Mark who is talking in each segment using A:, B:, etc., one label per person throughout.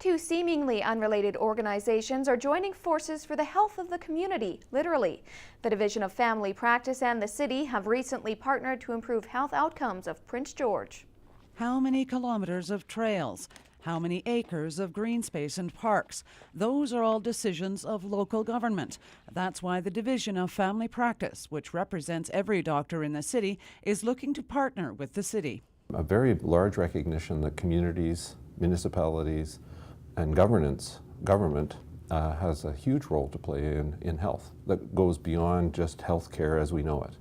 A: Two seemingly unrelated organizations are joining forces for the health of the community, literally. The Division of Family Practice and the city have recently partnered to improve health outcomes of Prince George.
B: How many kilometers of trails? How many acres of green space and parks? Those are all decisions of local government. That's why the Division of Family Practice, which represents every doctor in the city, is looking to partner with the city.
C: A very large recognition that communities, municipalities, and government has a huge role to play in health that goes beyond just health care as we know it.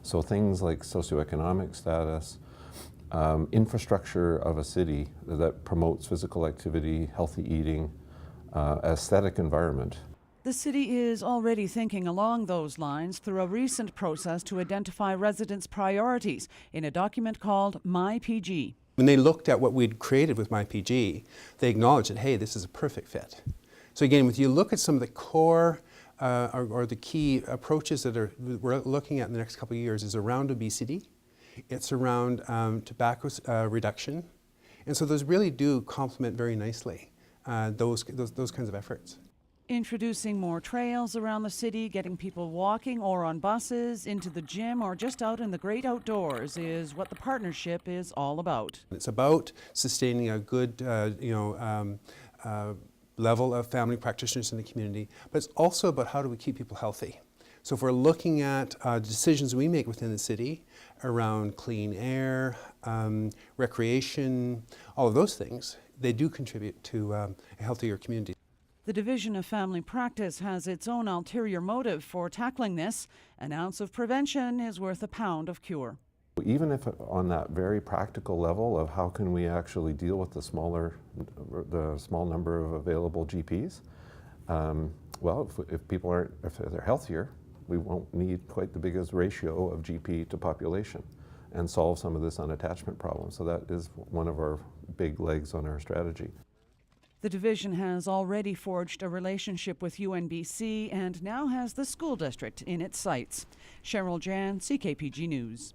C: So things like socioeconomic status, infrastructure of a city that promotes physical activity, healthy eating, aesthetic environment.
B: The city is already thinking along those lines through a recent process to identify residents' priorities in a document called MyPG.
D: When they looked at what we'd created with MyPG, they acknowledged that, hey, this is a perfect fit. So again, if you look at some of the core or the key approaches that we're looking at in the next couple of years is around obesity, it's around tobacco reduction, and so those really do complement very nicely those kinds of efforts.
B: Introducing more trails around the city, getting people walking or on buses, into the gym or just out in the great outdoors is what the partnership is all about.
D: It's about sustaining a good level of family practitioners in the community, but it's also about how do we keep people healthy. So if we're looking at decisions we make within the city around clean air, recreation, all of those things, they do contribute to a healthier community.
B: The Division of Family Practice has its own ulterior motive for tackling this. An ounce of prevention is worth a pound of cure.
C: Even if on that very practical level of how can we actually deal with the small number of available GPs, well, if they're healthier, we won't need quite the biggest ratio of GP to population and solve some of this unattachment problem. So that is one of our big legs on our strategy.
B: The division has already forged a relationship with UNBC and now has the school district in its sights. Cheryl Jan, CKPG News.